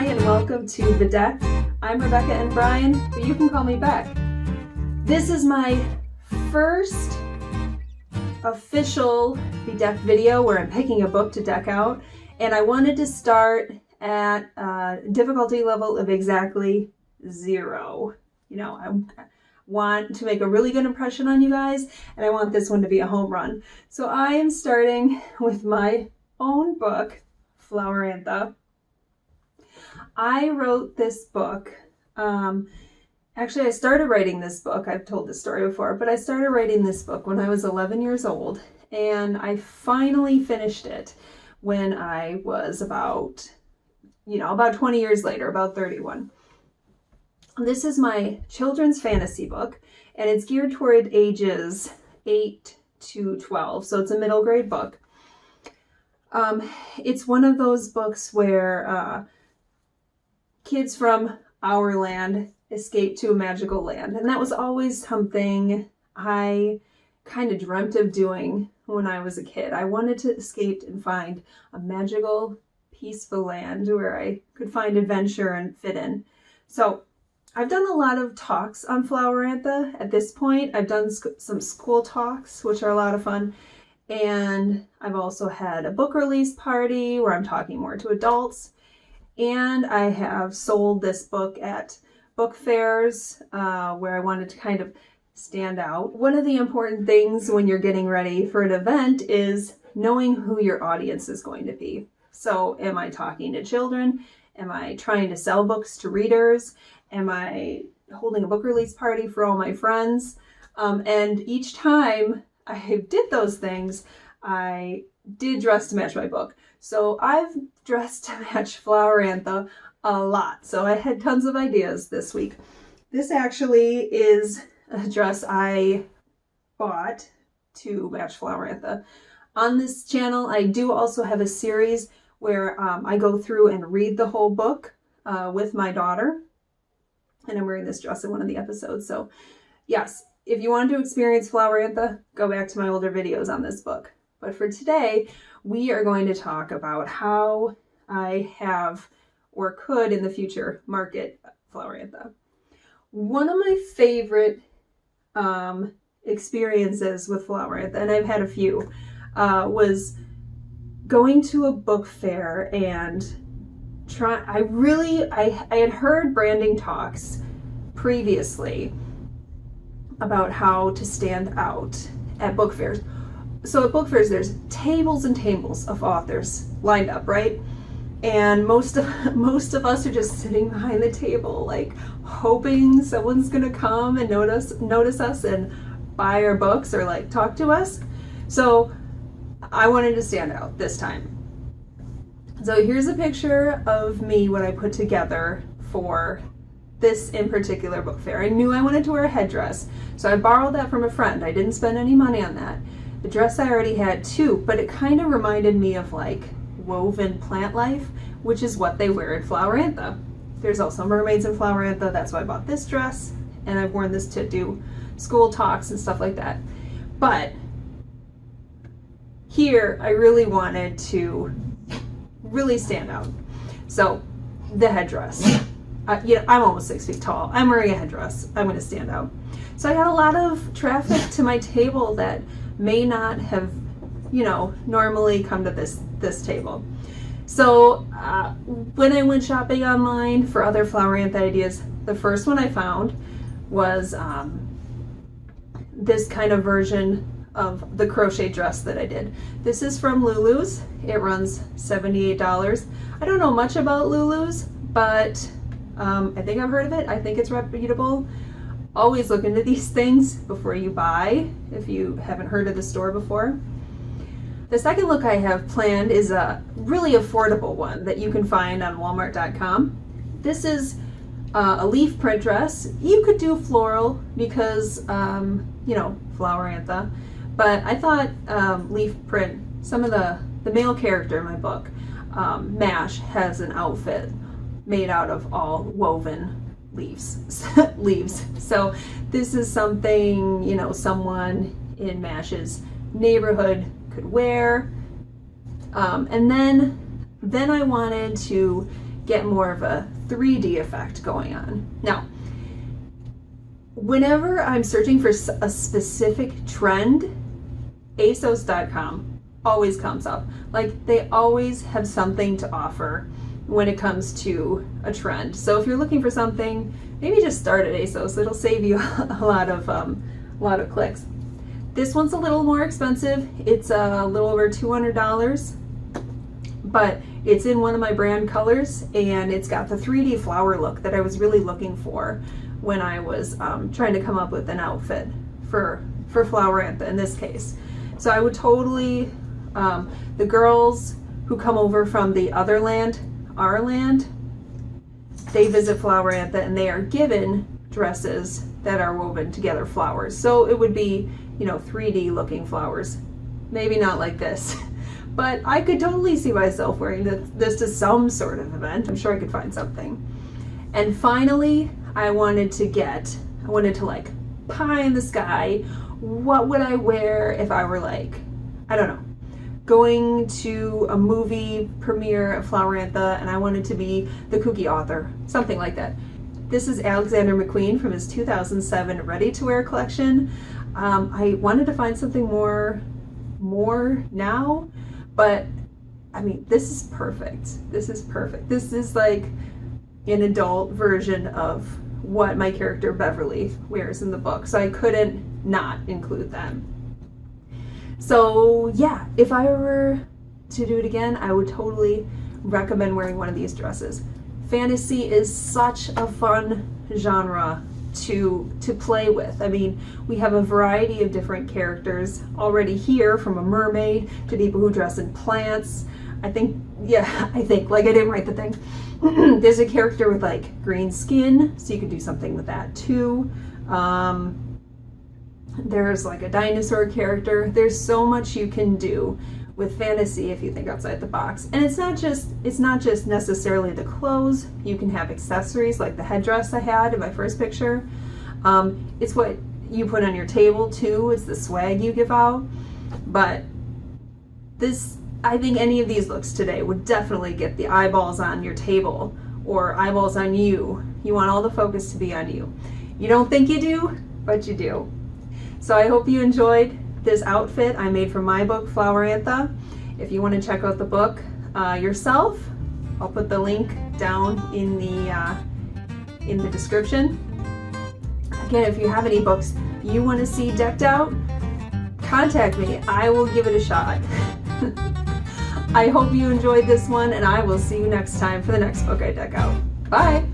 and welcome to Bedecked. I'm Rebecca and Brian, but you can call me Beck. This is my first official Bedecked video where I'm picking a book to deck out, and I wanted to start at a difficulty level of exactly 0. You know, I want to make a really good impression on you guys, and I want this one to be a home run. So I am starting with my own book, Flowerantha. I wrote this book, actually I started writing this book, I've told this story before, but I started writing this book when I was 11 years old, and I finally finished it when I was about 20 years later, about 31. This is my children's fantasy book, and it's geared toward ages 8 to 12, so it's a middle grade book. It's one of those books where kids from our land escape to a magical land. And that was always something I kind of dreamt of doing when I was a kid. I wanted to escape and find a magical, peaceful land where I could find adventure and fit in. So I've done a lot of talks on Flowerantha at this point. I've done some school talks, which are a lot of fun. And I've also had a book release party where I'm talking more to adults. And I have sold this book at book fairs where I wanted to kind of stand out. One of the important things when you're getting ready for an event is knowing who your audience is going to be. So am I talking to children? Am I trying to sell books to readers? Am I holding a book release party for all my friends? And each time I did those things, I did dress to match my book. So I've dressed to match Flowerantha a lot. So I had tons of ideas this week. This actually is a dress I bought to match Flowerantha. On this channel, I do also have a series where I go through and read the whole book with my daughter. And I'm wearing this dress in one of the episodes. So yes, if you want to experience Flowerantha, go back to my older videos on this book. But for today, we are going to talk about how I have or could in the future market Flowerantha. One of my favorite experiences with Flowerantha, and I've had a few, was going to a book fair and I had heard branding talks previously about how to stand out at book fairs. So at book fairs, there's tables and tables of authors lined up, right? And most of us are just sitting behind the table, like hoping someone's gonna come and notice us and buy our books or like talk to us. So I wanted to stand out this time. So here's a picture of me, what I put together for this in particular book fair. I knew I wanted to wear a headdress, so I borrowed that from a friend. I didn't spend any money on that. The dress I already had too, but it kind of reminded me of like woven plant life, which is what they wear at Flowerantha. There's also mermaids in Flowerantha, that's why I bought this dress, and I've worn this to do school talks and stuff like that. But here, I really wanted to really stand out. So the headdress. I'm almost 6 feet tall. I'm wearing a headdress. I'm going to stand out. So I had a lot of traffic to my table that may not have, normally come to this table. So when I went shopping online for other Flowerantha ideas, the first one I found was this kind of version of the crochet dress that I did. This is from Lulu's. It runs $78. I don't know much about Lulu's, but I think I've heard of it. I think it's reputable. Always look into these things before you buy if you haven't heard of the store before. The second look I have planned is a really affordable one that you can find on Walmart.com. This is a leaf print dress. You could do floral because, Flowerantha, but I thought leaf print, some of the male character in my book, Mash, has an outfit made out of all woven leaves. So this is something, someone in Mash's neighborhood could wear. And then I wanted to get more of a 3D effect going on. Now, whenever I'm searching for a specific trend, ASOS.com always comes up. Like, they always have something to offer when it comes to a trend. So if you're looking for something, maybe just start at ASOS. It'll save you a lot of clicks. This one's a little more expensive. It's a little over $200, but it's in one of my brand colors, and it's got the 3D flower look that I was really looking for when I was trying to come up with an outfit for Flowerantha in this case. So I would totally, the girls who come over from the other land, our land, they visit Flowerantha and they are given dresses that are woven together flowers. So it would be, 3D looking flowers. Maybe not like this, but I could totally see myself wearing this to some sort of event. I'm sure I could find something. And finally, I wanted to like pie in the sky. What would I wear if I were like, I don't know, going to a movie premiere at Flowerantha and I wanted to be the kooky author, something like that. This is Alexander McQueen from his 2007 ready-to-wear collection. I wanted to find something more now, but I mean, this is perfect. This is perfect. This is like an adult version of what my character Beverly wears in the book, so I couldn't not include them. So yeah, if I were to do it again, I would totally recommend wearing one of these dresses. Fantasy is such a fun genre to play with. I mean, we have a variety of different characters already here, from a mermaid to people who dress in plants. I think, like I didn't write the thing. There's a character with like green skin, so you could do something with that too. There's like a dinosaur character. There's so much you can do with fantasy if you think outside the box. And it's not just necessarily the clothes. You can have accessories like the headdress I had in my first picture. It's what you put on your table too. It's the swag you give out. But I think any of these looks today would definitely get the eyeballs on your table or eyeballs on you. You want all the focus to be on you. You don't think you do, but you do. So I hope you enjoyed this outfit I made for my book, Flowerantha. If you want to check out the book yourself, I'll put the link down in the description. Again, if you have any books you want to see decked out, contact me. I will give it a shot. I hope you enjoyed this one, and I will see you next time for the next book I deck out. Bye!